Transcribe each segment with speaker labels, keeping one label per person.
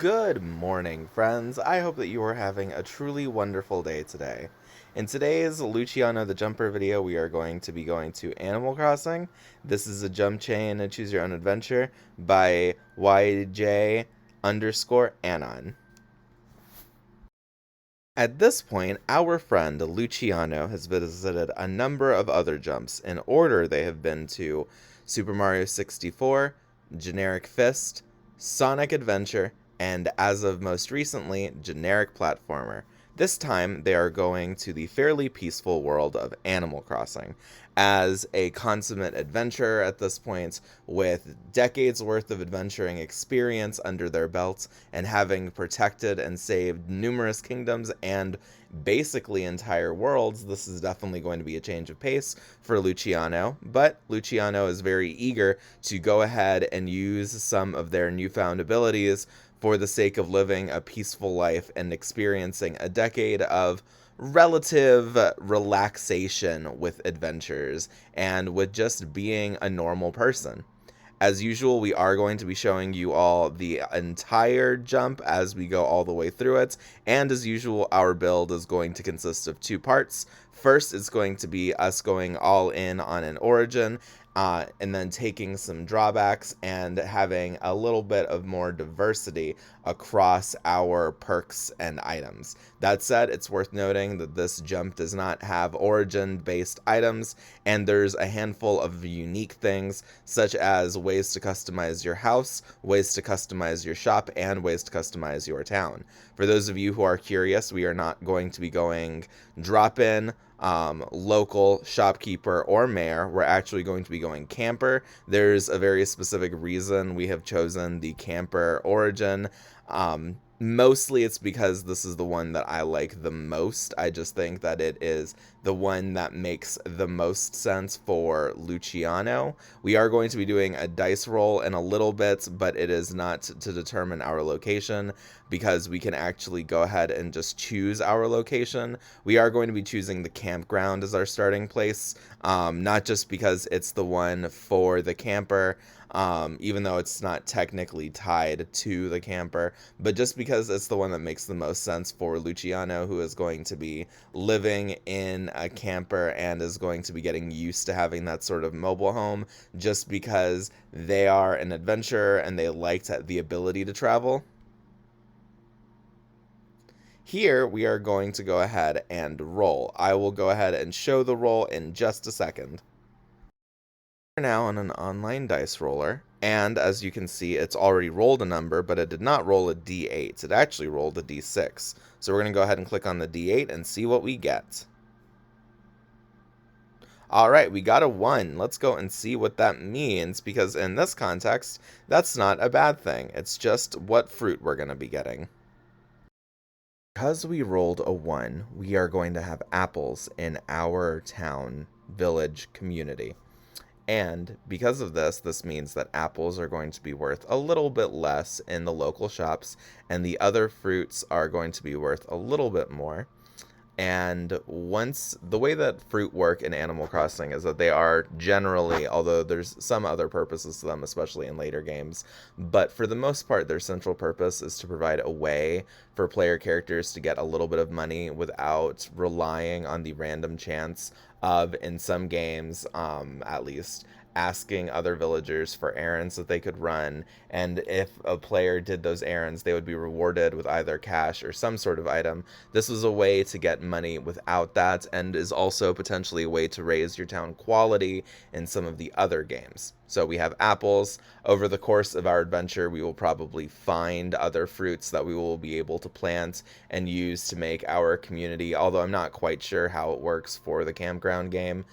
Speaker 1: Good morning, friends. I hope that you are having a truly wonderful day today. In today's Luciano the Jumper video, we are going to be going to Animal Crossing. This is a jump chain and choose your own adventure by YJ underscore Anon. At this point, our friend Luciano has visited a number of other jumps. In order, they have been to Super Mario 64, Generic Fist, Sonic Adventure, and as of most recently, Generic Platformer. This time, they are going to the fairly peaceful world of Animal Crossing. As a consummate adventurer at this point, with decades worth of adventuring experience under their belts, and having protected and saved numerous kingdoms and basically entire worlds, this is definitely going to be a change of pace for Luciano. But Luciano is very eager to go ahead and use some of their newfound abilities for the sake of living a peaceful life and experiencing a decade of relative relaxation with adventures and with just being a normal person. As usual, we are going to be showing you all the entire jump as we go all the way through it, and as usual, our build is going to consist of two parts. First, it's going to be us going all in on an origin, and then taking some drawbacks and having a little bit of more diversity across our perks and items. That said, it's worth noting that this jump does not have origin-based items, and there's a handful of unique things, such as ways to customize your house, ways to customize your shop, and ways to customize your town. For those of you who are curious, we are not going to be going drop-in, local, shopkeeper, or mayor. We're actually going to be going camper. There's a very specific reason we have chosen the camper origin. Mostly it's because this is the one that I like the most. I just think that it is the one that makes the most sense for Luciano. We are going to be doing a dice roll in a little bit, but it is not to determine our location, because we can actually go ahead and just choose our location. We are going to be choosing the campground as our starting place, not just because it's the one for the camper, even though it's not technically tied to the camper, but just because it's the one that makes the most sense for Luciano, who is going to be living in a camper and is going to be getting used to having that sort of mobile home, just because they are an adventurer and they liked the ability to travel. Here we are going to go ahead and roll. I will go ahead and show the roll in just a second. We're now on an online dice roller, and as you can see, it's already rolled a number, but it did not roll a D8. It actually rolled a D6. So we're going to go ahead and click on the D8 and see what we get. Alright, we got a 1. Let's go and see what that means, because in this context, that's not a bad thing. It's just what fruit we're going to be getting. Because we rolled a 1, we are going to have apples in our town, village, community. And because of this, this means that apples are going to be worth a little bit less in the local shops, and the other fruits are going to be worth a little bit more. And once the way that fruit work in Animal Crossing is that they are generally, although there's some other purposes to them, especially in later games, but for the most part, their central purpose is to provide a way for player characters to get a little bit of money without relying on the random chance of, in some games, at least, asking other villagers for errands that they could run, and if a player did those errands, they would be rewarded with either cash or some sort of item. This was a way to get money without that, and is also potentially a way to raise your town quality in some of the other games. So we have apples. Over the course of our adventure, we will probably find other fruits that we will be able to plant and use to make our community, although I'm not quite sure how it works for the campground game,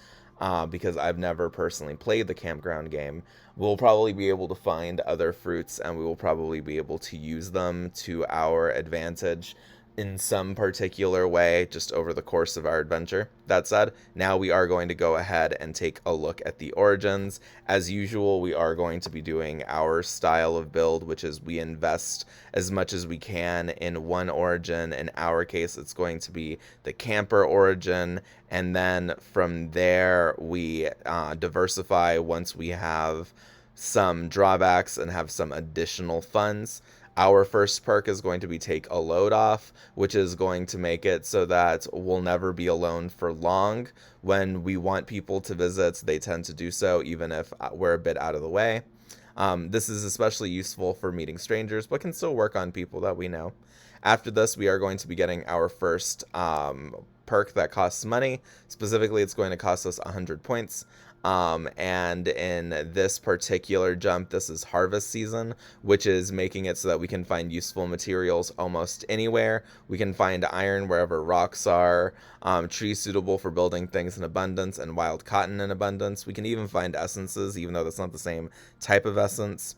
Speaker 1: because I've never personally played the campground game. We'll probably be able to find other fruits, and we will probably be able to use them to our advantage in some particular way just over the course of our adventure. That said, now we are going to go ahead and take a look at the origins. As usual, we are going to be doing our style of build, which is we invest as much as we can in one origin. In our case, it's going to be the camper origin, and then from there we diversify once we have some drawbacks and have some additional funds. Our first perk is going to be Take a Load Off, which is going to make it so that we'll never be alone for long. When we want people to visit, they tend to do so, even if we're a bit out of the way. This is especially useful for meeting strangers, but can still work on people that we know. After this, we are going to be getting our first perk that costs money. Specifically, it's going to cost us 100 points. And in this particular jump, this is harvest season, which is making it so that we can find useful materials almost anywhere. We can find iron wherever rocks are, trees suitable for building things in abundance, and wild cotton in abundance. We can even find essences, even though that's not the same type of essence.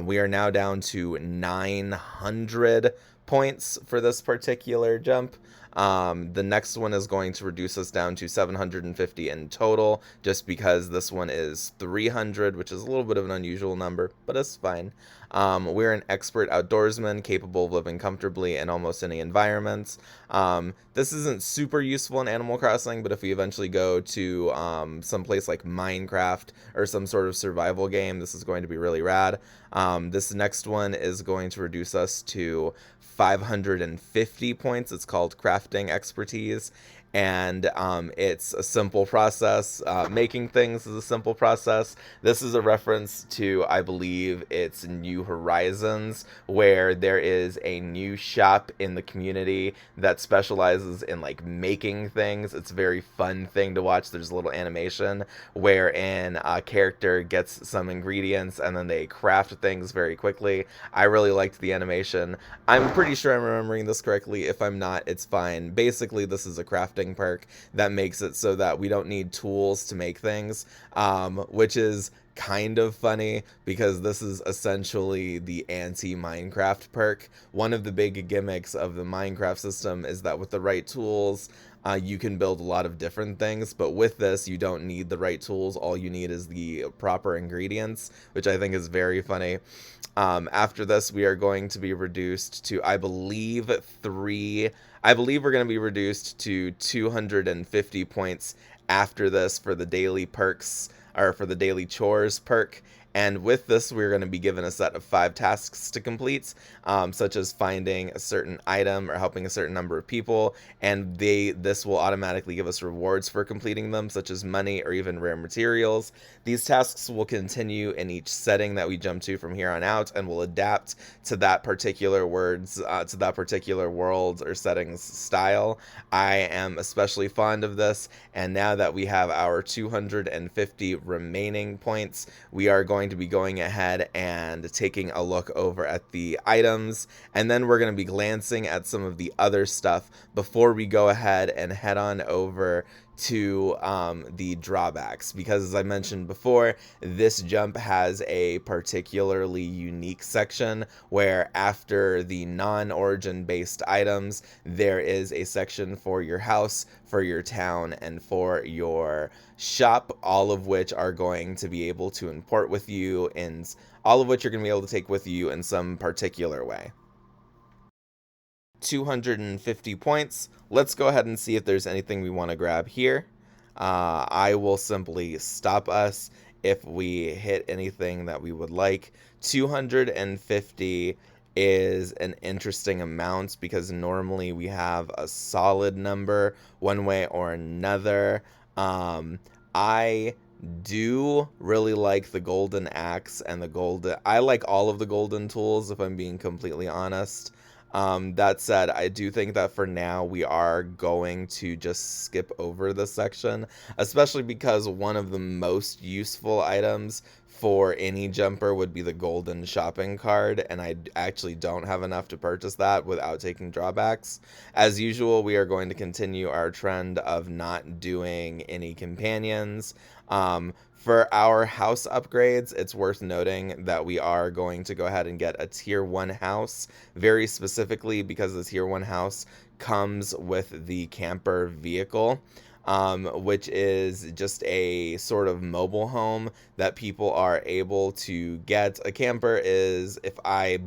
Speaker 1: We are now down to 900 points for this particular jump. The next one is going to reduce us down to 750 in total, just because this one is 300, which is a little bit of an unusual number, but it's fine. We're an expert outdoorsman capable of living comfortably in almost any environment. This isn't super useful in Animal Crossing, but if we eventually go to some place like Minecraft or some sort of survival game, this is going to be really rad. This next one is going to reduce us to 550 points. It's called Crafting Expertise, and it's a simple process. Making things is a simple process. This is a reference to, I believe, it's New Horizons, where there is a new shop in the community that specializes in like making things. It's a very fun thing to watch. There's a little animation wherein a character gets some ingredients and then they craft things very quickly. I really liked the animation. I'm pretty sure I'm remembering this correctly. If I'm not, it's fine. Basically, this is a crafting perk that makes it so that we don't need tools to make things, which is kind of funny because this is essentially the anti-Minecraft perk. One of the big gimmicks of the Minecraft system is that with the right tools, you can build a lot of different things, but with this, you don't need the right tools. All you need is the proper ingredients, which I think is very funny. After this, we are going to be reduced to, I believe we're going to be reduced to 250 points after this for the daily perks, or for the daily chores perk. And with this, we're going to be given a set of 5 tasks to complete, such as finding a certain item or helping a certain number of people. And this will automatically give us rewards for completing them, such as money or even rare materials. These tasks will continue in each setting that we jump to from here on out, and will adapt to that particular world or settings style. I am especially fond of this, and now that we have our 250 remaining points, we are going to be going ahead and taking a look over at the items, and then we're going to be glancing at some of the other stuff before we go ahead and head on over to the drawbacks, because as I mentioned before, this jump has a particularly unique section where after the non-origin based items, there is a section for your house, for your town, and for your shop, all of which are going to be able to import with you, and all of which you're going to be able to take with you in some particular way. 250 points. Let's go ahead and see if there's anything we want to grab here. I will simply stop us if we hit anything that we would like. 250 is an interesting amount because normally we have a solid number one way or another. I do really like the golden axe and I like all of the golden tools, if I'm being completely honest. That said, I do think that for now we are going to just skip over this section, especially because one of the most useful items for any jumper would be the golden shopping card, and I actually don't have enough to purchase that without taking drawbacks. As usual, we are going to continue our trend of not doing any companions. For our house upgrades, it's worth noting that we are going to go ahead and get a tier 1 house, very specifically because the tier 1 house comes with the camper vehicle, which is just a sort of mobile home that people are able to get. A camper is, if I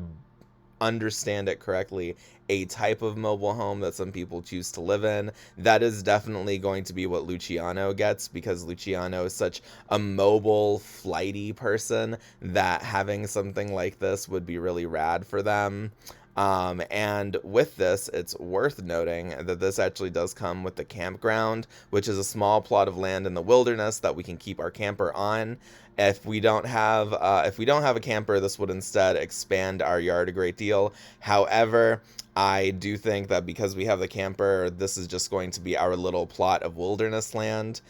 Speaker 1: understand it correctly, a type of mobile home that some people choose to live in. That is definitely going to be what Luciano gets, because Luciano is such a mobile, flighty person that having something like this would be really rad for them. And with this, it's worth noting that this actually does come with the campground, which is a small plot of land in the wilderness that we can keep our camper on. If we don't have a camper, this would instead expand our yard a great deal. However, I do think that because we have the camper, this is just going to be our little plot of wilderness land.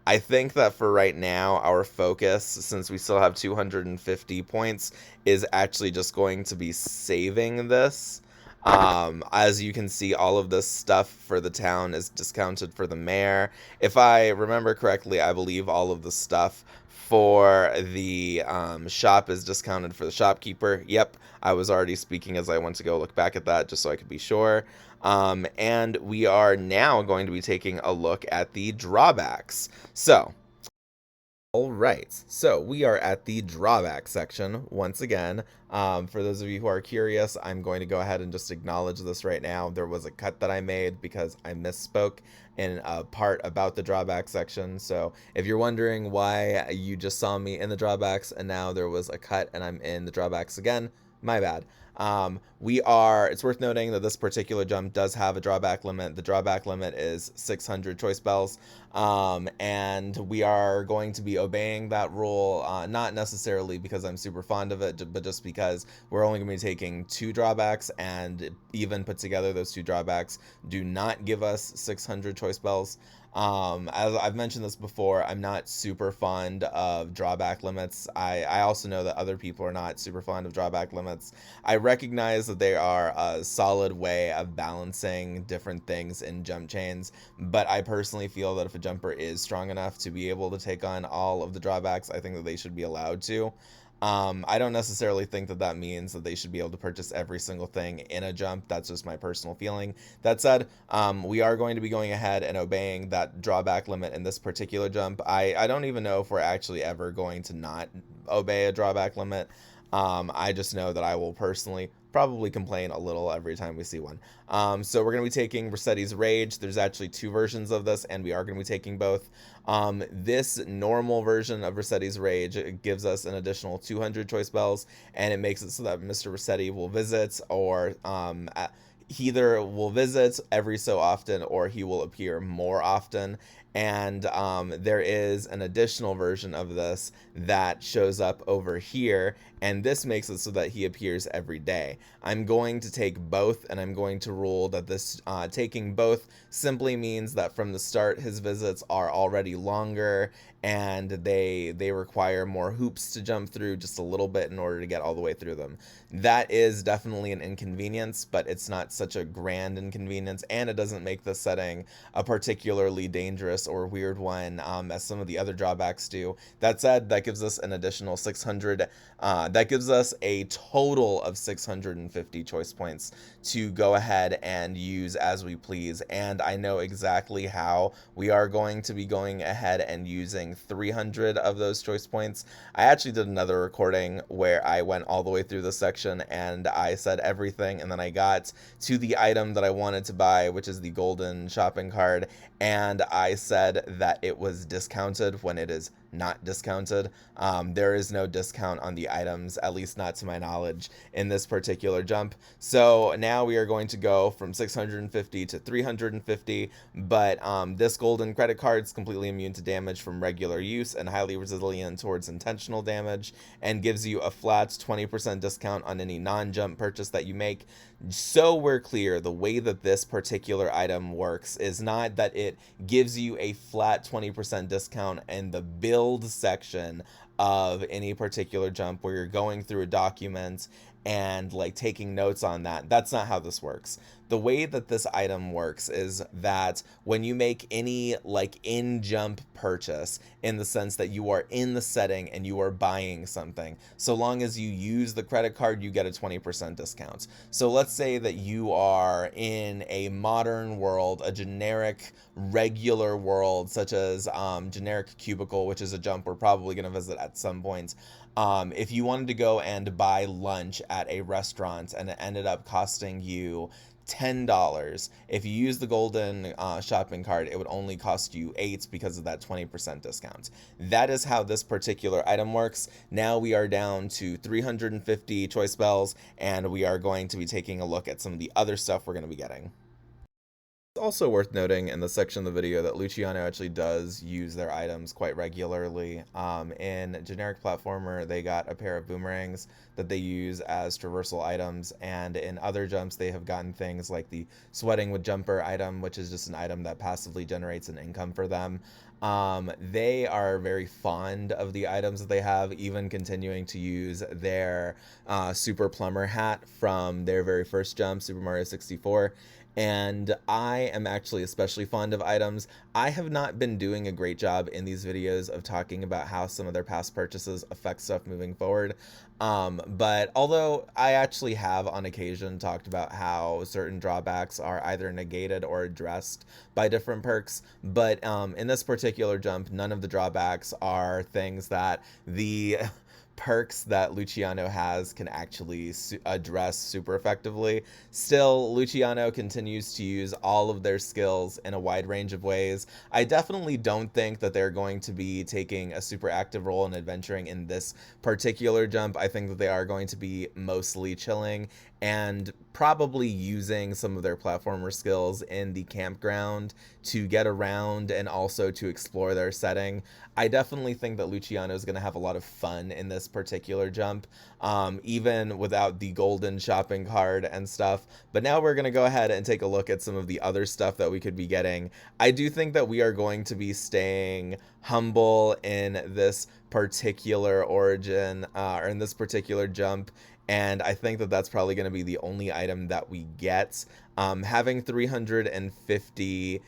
Speaker 1: I think that for right now, our focus, since we still have 250 points, is actually just going to be saving this. As you can see, all of this stuff for the town is discounted for the mayor. If I remember correctly, I believe all of the stuff for the shop is discounted for the shopkeeper. Yep, I was already speaking as I went to go look back at that just so I could be sure. And we are now going to be taking a look at the drawbacks. So, alright, so we are at the drawback section once again. For those of you who are curious, I'm going to go ahead and just acknowledge this right now. There was a cut that I made because I misspoke in a part about the drawback section. So if you're wondering why you just saw me in the drawbacks and now there was a cut and I'm in the drawbacks again, my bad. It's worth noting that this particular jump does have a drawback limit. The drawback limit is 600 choice bells. And we are going to be obeying that rule, not necessarily because I'm super fond of it, but just because we're only going to be taking 2 drawbacks, and even put together, those 2 drawbacks do not give us 600 choice bells. As I've mentioned this before, I'm not super fond of drawback limits. I also know that other people are not super fond of drawback limits. I recognize that they are a solid way of balancing different things in jump chains, but I personally feel that if a jumper is strong enough to be able to take on all of the drawbacks, I think that they should be allowed to. I don't necessarily think that that means that they should be able to purchase every single thing in a jump. That's just my personal feeling. That said, we are going to be going ahead and obeying that drawback limit in this particular jump. I don't even know if we're actually ever going to not obey a drawback limit. I just know that I will personally probably complain a little every time we see one. So we're going to be taking Rossetti's Rage. There's actually 2 versions of this, and we are going to be taking both. This normal version of Rossetti's Rage gives us an additional 200 choice bells, and it makes it so that Mr. Rossetti will visit, or he either will visit every so often or he will appear more often. And there is an additional version of this that shows up over here, and this makes it so that he appears every day. I'm going to take both, and I'm going to rule that this taking both simply means that from the start his visits are already longer, and they require more hoops to jump through just a little bit in order to get all the way through them. That is definitely an inconvenience, but it's not such a grand inconvenience, and it doesn't make the setting a particularly dangerous or weird one as some of the other drawbacks do. That said, that gives us an additional 600. That gives us a total of 650 choice points to go ahead and use as we please, and I know exactly how we are going to be going ahead and using 300 of those choice points. I actually did another recording where I went all the way through this section and I said everything, and then I got to the item that I wanted to buy, which is the golden shopping card, and I said that it was discounted when it is not discounted. There is no discount on the items, at least not to my knowledge, in this particular jump. So now we are going to go from 650 to 350, but this golden credit card is completely immune to damage from regular use and highly resilient towards intentional damage, and gives you a flat 20% discount on any non-jump purchase that you make. So we're clear, the way that this particular item works is not that it gives you a flat 20% discount in the build section of any particular jump where you're going through a document and like taking notes on that. That's not how this works. The way that this item works is that when you make any like in-jump purchase, in the sense that you are in the setting and you are buying something, so long as you use the credit card, you get a 20% discount. So let's say that you are in a modern world, a generic regular world, such as generic cubicle, which is a jump we're probably going to visit at some point. If you wanted to go and buy lunch at a restaurant and it ended up costing you $10, if you use the golden shopping cart, it would only cost you 8 because of that 20% discount. That is how this particular item works. Now we are down to 350 choice bells, and we are going to be taking a look at some of the other stuff we're going to be getting. It's also worth noting in the section of the video that Luciano actually does use their items quite regularly. In Generic Platformer, they got a pair of boomerangs that they use as traversal items, and in other jumps, they have gotten things like the Sweating with Jumper item, which is just an item that passively generates an income for them. They are very fond of the items that they have, even continuing to use their Super Plumber hat from their very first jump, Super Mario 64. And I am actually especially fond of items. I have not been doing a great job in these videos of talking about how some of their past purchases affect stuff moving forward. But although I actually have on occasion talked about how certain drawbacks are either negated or addressed by different perks, but in this particular jump, none of the drawbacks are things that the perks that Luciano has can actually address super effectively. Still, Luciano continues to use all of their skills in a wide range of ways. I definitely don't think that they're going to be taking a super active role in adventuring in this particular jump. I think that they are going to be mostly chilling and probably using some of their platformer skills in the campground to get around and also to explore their setting. I definitely think that Luciano is going to have a lot of fun in this particular jump, even without the golden shopping cart and stuff. But now we're going to go ahead and take a look at some of the other stuff that we could be getting. I do think that we are going to be staying humble in this particular origin, or in this particular jump, and I think that that's probably going to be the only item that we get. Having 350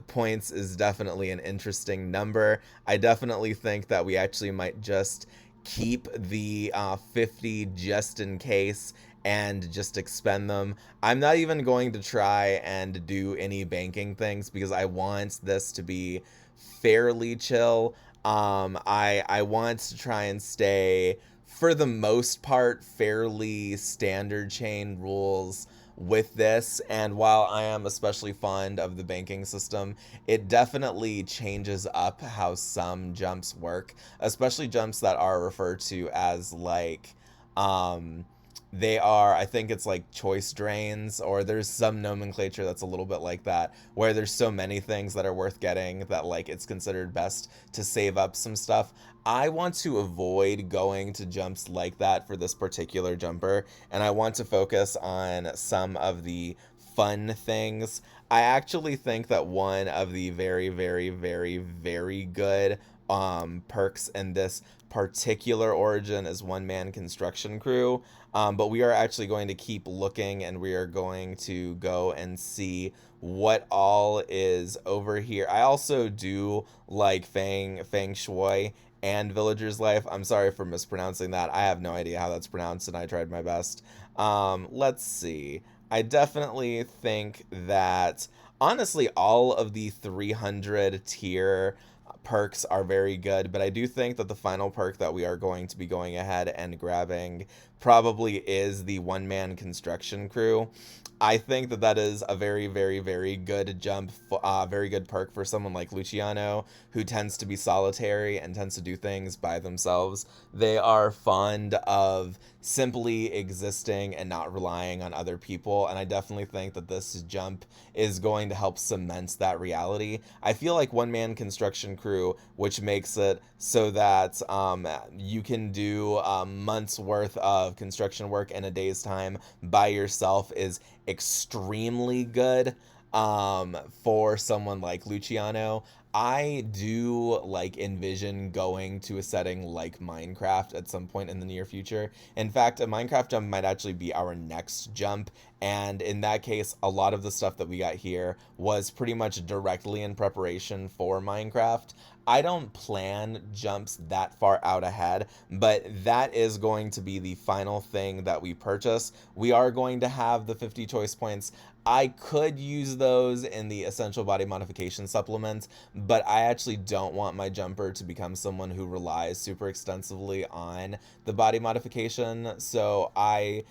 Speaker 1: points is definitely an interesting number. I definitely think that we actually might just keep the 50 just in case and just expend them. I'm not even going to try and do any banking things because I want this to be fairly chill. I want to try and stay, for the most part, fairly standard chain rules with this. And while I am especially fond of the banking system, it definitely changes up how some jumps work, especially jumps that are referred to as like they are, I think it's like choice drains, or there's some nomenclature that's a little bit like that, where there's so many things that are worth getting that like it's considered best to save up some stuff. I want to avoid going to jumps like that for this particular jumper, and I want to focus on some of the fun things. I actually think that one of the very, very, very, very good perks in this particular origin is one man construction crew. But we are actually going to keep looking, and we are going to go and see what all is over here. I also do like Feng Shui and Villager's Life. I'm sorry for mispronouncing that. I have no idea how that's pronounced, and I tried my best. Let's see. I definitely think that, honestly, all of the 300 tier perks are very good, but I do think that the final perk that we are going to be going ahead and grabbing probably is the one man construction crew. I think that that is a very, very, very good jump, very good perk for someone like Luciano, who tends to be solitary and tends to do things by themselves. They are fond of simply existing and not relying on other people, and I definitely think that this jump is going to help cement that reality. I feel like one man construction crew, which makes it so that you can do months worth of construction work in a day's time by yourself, is extremely good for someone like Luciano. I do like envision going to a setting like Minecraft at some point in the near future. In fact, a Minecraft jump might actually be our next jump, and in that case, a lot of the stuff that we got here was pretty much directly in preparation for Minecraft. I don't plan jumps that far out ahead, but that is going to be the final thing that we purchase. We are going to have the 50 choice points. I could use those in the essential body modification supplement, but I actually don't want my jumper to become someone who relies super extensively on the body modification. So I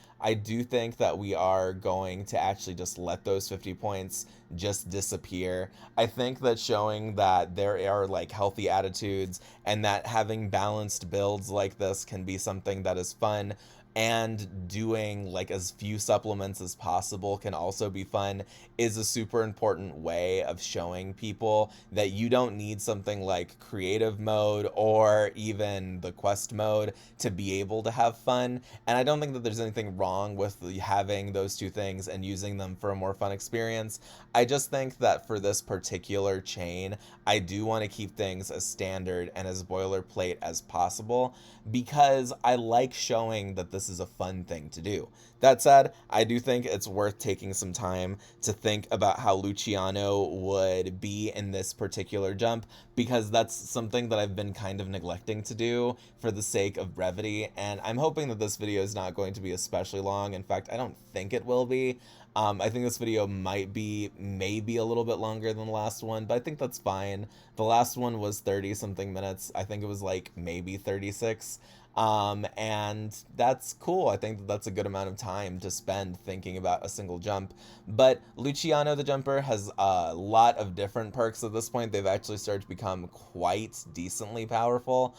Speaker 1: do think that we are going to actually just let those 50 points just disappear. I think that showing that there are like healthy attitudes and that having balanced builds like this can be something that is fun, and doing like as few supplements as possible can also be fun, is a super important way of showing people that you don't need something like creative mode or even the quest mode to be able to have fun. And I don't think that there's anything wrong with having those two things and using them for a more fun experience. I just think that for this particular chain, I do want to keep things as standard and as boilerplate as possible, because I like showing that this is a fun thing to do. That said, I do think it's worth taking some time to think about how Luciano would be in this particular jump, because that's something that I've been kind of neglecting to do for the sake of brevity, and I'm hoping that this video is not going to be especially long. In fact, I don't think it will be. I think this video might be maybe a little bit longer than the last one, but I think that's fine. The last one was 30 something minutes. I think it was like maybe 36. And that's cool. I think that that's a good amount of time to spend thinking about a single jump. But Luciano the jumper has a lot of different perks at this point. They've actually started to become quite decently powerful.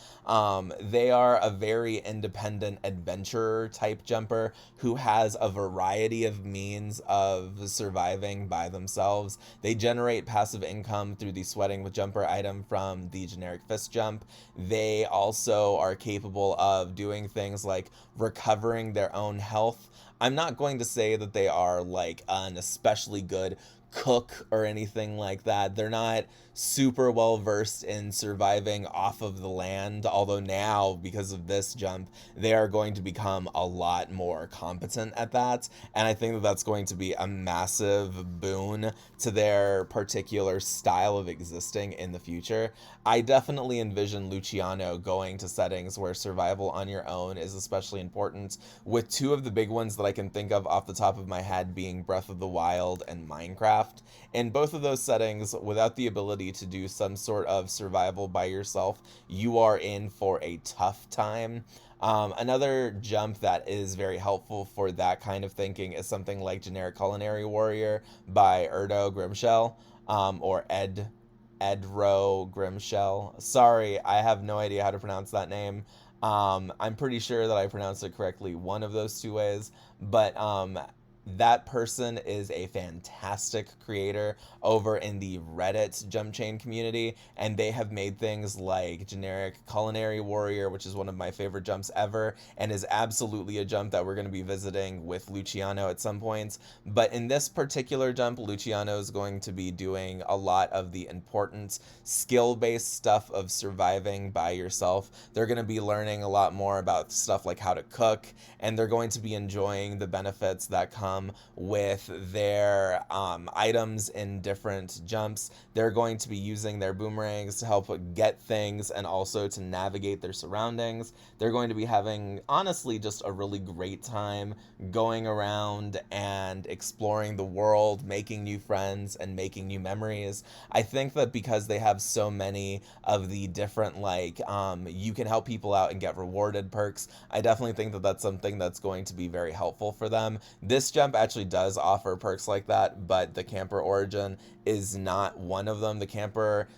Speaker 1: They are a very independent adventurer type jumper who has a variety of means of surviving by themselves. They generate passive income through the sweating with jumper item from the generic fist jump. They also are capable of doing things like recovering their own health. I'm not going to say that they are like an especially good cook or anything like that. They're not super well versed in surviving off of the land, although now, because of this jump, they are going to become a lot more competent at that, and I think that that's going to be a massive boon to their particular style of existing in the future. I definitely envision Luciano going to settings where survival on your own is especially important, with two of the big ones that I can think of off the top of my head being Breath of the Wild and Minecraft. In both of those settings, without the ability to do some sort of survival by yourself, you are in for a tough time. Another jump that is very helpful for that kind of thinking is something like Generic Culinary Warrior by Erdo Grimshell, or Edro Grimshell. Sorry, I have no idea how to pronounce that name. I'm pretty sure that I pronounced it correctly one of those two ways, but that person is a fantastic creator over in the Reddit jump chain community, and they have made things like Generic Culinary Warrior, which is one of my favorite jumps ever, and is absolutely a jump that we're going to be visiting with Luciano at some points. But in this particular jump, Luciano is going to be doing a lot of the important skill-based stuff of surviving by yourself. They're going to be learning a lot more about stuff like how to cook, and they're going to be enjoying the benefits that come with their items in different jumps. They're going to be using their boomerangs to help get things and also to navigate their surroundings. They're going to be having, honestly, just a really great time going around and exploring the world, making new friends and making new memories. I think that because they have so many of the different, like, you can help people out and get rewarded perks, I definitely think that that's something that's going to be very helpful for them. This jump actually does offer perks like that, but the camper origin is not one of them. The camper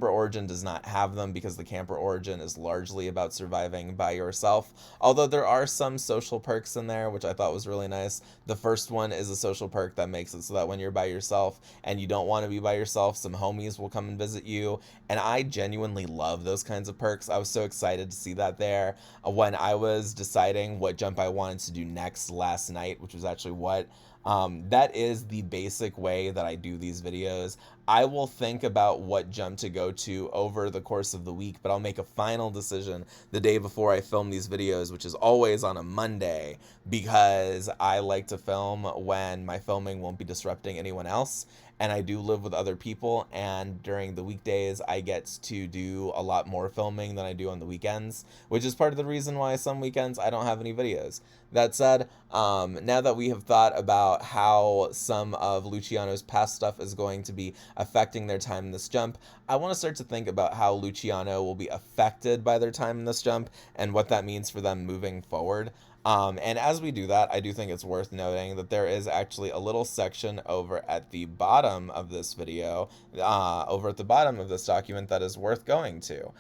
Speaker 1: origin does not have them because the camper origin is largely about surviving by yourself. Although there are some social perks in there, which I thought was really nice. The first one is a social perk that makes it so that when you're by yourself and you don't want to be by yourself, some homies will come and visit you. And I genuinely love those kinds of perks. I was so excited to see that there. When I was deciding what jump I wanted to do next last night, which was actually what that is the basic way that I do these videos. I will think about what jump to go to over the course of the week, but I'll make a final decision the day before I film these videos, which is always on a Monday, because I like to film when my filming won't be disrupting anyone else. And I do live with other people, and during the weekdays I get to do a lot more filming than I do on the weekends, which is part of the reason why some weekends I don't have any videos. That said, now that we have thought about how some of Luciano's past stuff is going to be affecting their time in this jump, I want to start to think about how Luciano will be affected by their time in this jump and what that means for them moving forward. And as we do that, I do think it's worth noting that there is actually a little section over at the bottom of this video, over at the bottom of this document, that is worth going to.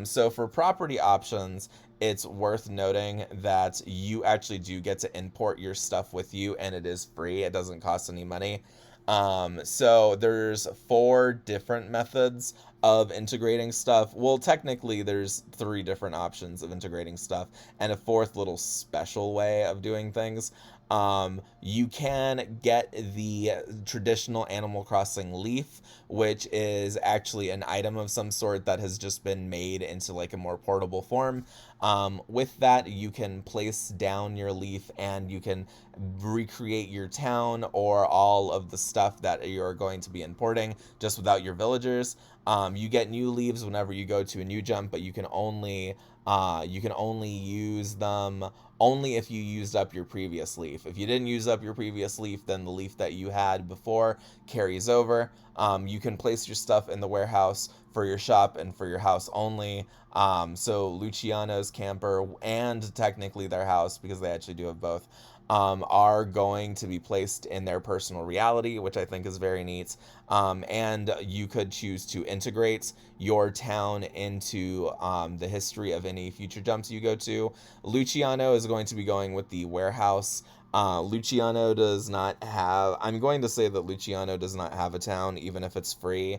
Speaker 1: So for property options, it's worth noting that you actually do get to import your stuff with you, and it is free. It doesn't cost any money. So there's 4 different methods of integrating stuff. Well, technically there's 3 different options of integrating stuff and a 4th little special way of doing things. You can get the traditional Animal Crossing leaf, which is actually an item of some sort that has just been made into like a more portable form. With that, you can place down your leaf and you can recreate your town or all of the stuff that you're going to be importing just without your villagers. You get new leaves whenever you go to a new jump, but you can only use them only if you used up your previous leaf. If you didn't use up your previous leaf, then the leaf that you had before carries over. You can place your stuff in the warehouse for your shop and for your house only. So Luciano's camper and technically their house, because they actually do have both, are going to be placed in their personal reality, which I think is very neat. And you could choose to integrate your town into the history of any future jumps you go to. Luciano is going to be going with the warehouse. Luciano does not have, I'm going to say that Luciano does not have a town, even if it's free,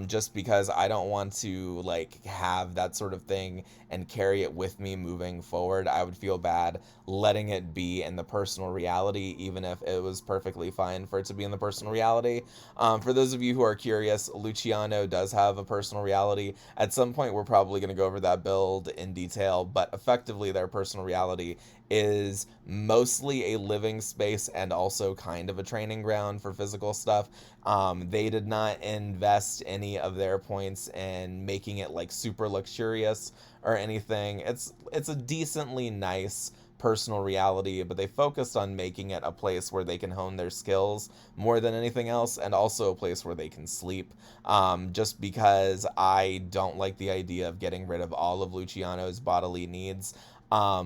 Speaker 1: just because I don't want to like have that sort of thing and carry it with me moving forward. I would feel bad letting it be in the personal reality, even if it was perfectly fine for it to be in the personal reality. For those of you who are curious, Luciano does have a personal reality. At some point, we're probably going to go over that build in detail, but effectively their personal reality is mostly a living space and also kind of a training ground for physical stuff. They did not invest any of their points in making it like super luxurious or anything. It's a decently nice personal reality, but they focused on making it a place where they can hone their skills more than anything else, and also a place where they can sleep. Just because I don't like the idea of getting rid of all of Luciano's bodily needs.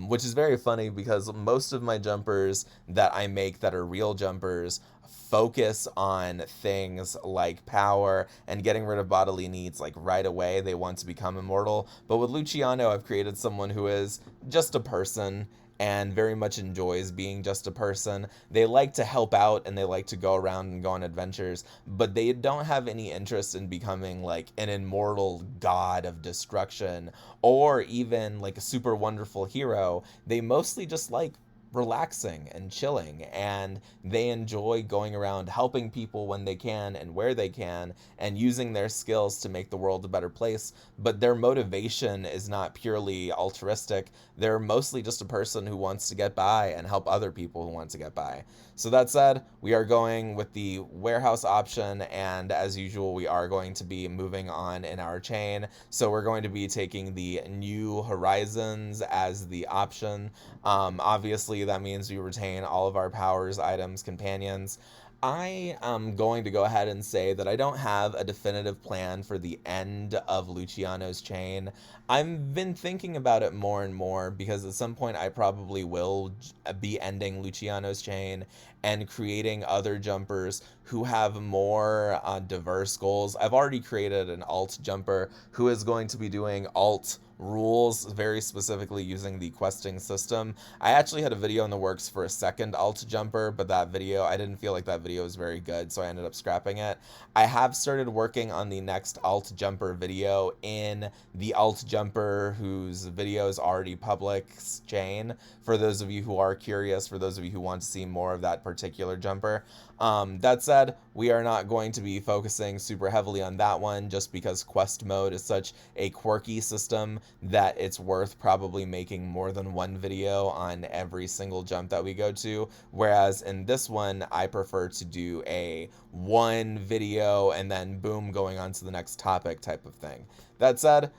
Speaker 1: Which is very funny because most of my jumpers that I make that are real jumpers focus on things like power and getting rid of bodily needs like right away. They want to become immortal. But with Luciano, I've created someone who is just a person and very much enjoys being just a person. They like to help out and they like to go around and go on adventures, but they don't have any interest in becoming like an immortal god of destruction or even like a super wonderful hero. They mostly just like relaxing and chilling, and they enjoy going around helping people when they can and where they can and using their skills to make the world a better place. But their motivation is not purely altruistic. They're mostly just a person who wants to get by and help other people who want to get by. So that said, we are going with the warehouse option, and as usual, we are going to be moving on in our chain. So we're going to be taking the New Horizons as the option. Obviously, that means we retain all of our powers, items, companions. I am going to go ahead and say that I don't have a definitive plan for the end of Luciano's chain. I've been thinking about it more and more because at some point I probably will be ending Luciano's chain and creating other jumpers who have more diverse goals. I've already created an alt jumper who is going to be doing alt rules, very specifically using the questing system. I actually had a video in the works for a second alt jumper, but that video, I didn't feel like that video was very good, so I ended up scrapping it. I have started working on the next alt jumper video in the alt jumper whose video is already public chain, for those of you who are curious, for those of you who want to see more of that particular jumper. That said, we are not going to be focusing super heavily on that one just because quest mode is such a quirky system that it's worth probably making more than one video on every single jump that we go to, whereas in this one I prefer to do a one video and then boom, going on to the next topic type of thing. That said,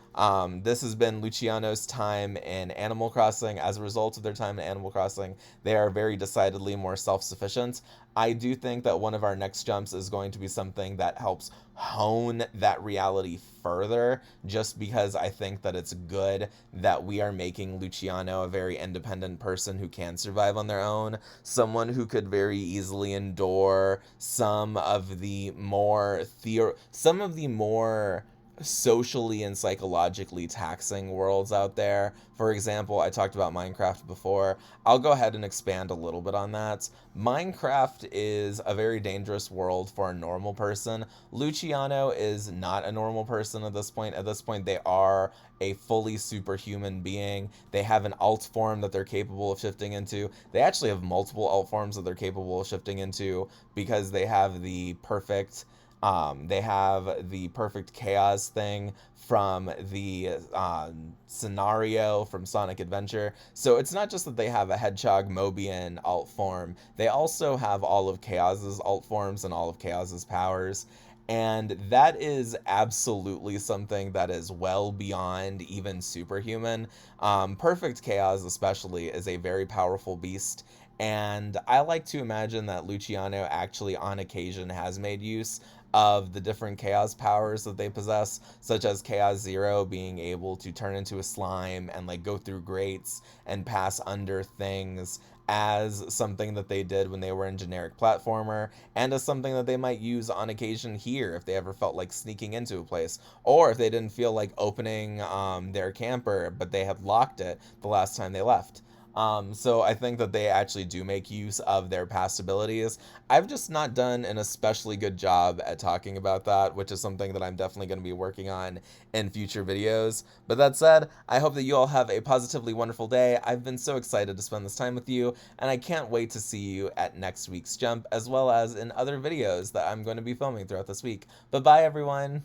Speaker 1: this has been Luciano's time in Animal Crossing. As a result of their time in Animal Crossing, they are very decidedly more self-sufficient. I do think that one of our next jumps is going to be something that helps hone that reality further, just because I think that it's good that we are making Luciano a very independent person who can survive on their own, someone who could very easily endure some of the more socially and psychologically taxing worlds out there. For example, I talked about Minecraft before. I'll go ahead and expand a little bit on that. Minecraft is a very dangerous world for a normal person. Luciano is not a normal person at this point. At this point, they are a fully superhuman being. They have an alt form that they're capable of shifting into. They actually have multiple alt forms that they're capable of shifting into because they have the perfect chaos thing from the scenario from Sonic Adventure. So it's not just that they have a Hedgehog Mobian alt form, they also have all of Chaos's alt forms and all of Chaos's powers. And that is absolutely something that is well beyond even superhuman. Perfect Chaos, especially, is a very powerful beast. And I like to imagine that Luciano actually, on occasion, has made use of the different chaos powers that they possess, such as Chaos Zero being able to turn into a slime and like go through grates and pass under things, as something that they did when they were in generic platformer, and as something that they might use on occasion here if they ever felt like sneaking into a place, or if they didn't feel like opening their camper but they had locked it the last time they left. So I think that they actually do make use of their past abilities. I've just not done an especially good job at talking about that, which is something that I'm definitely going to be working on in future videos. But that said, I hope that you all have a positively wonderful day. I've been so excited to spend this time with you, and I can't wait to see you at next week's jump, as well as in other videos that I'm going to be filming throughout this week. But bye, everyone!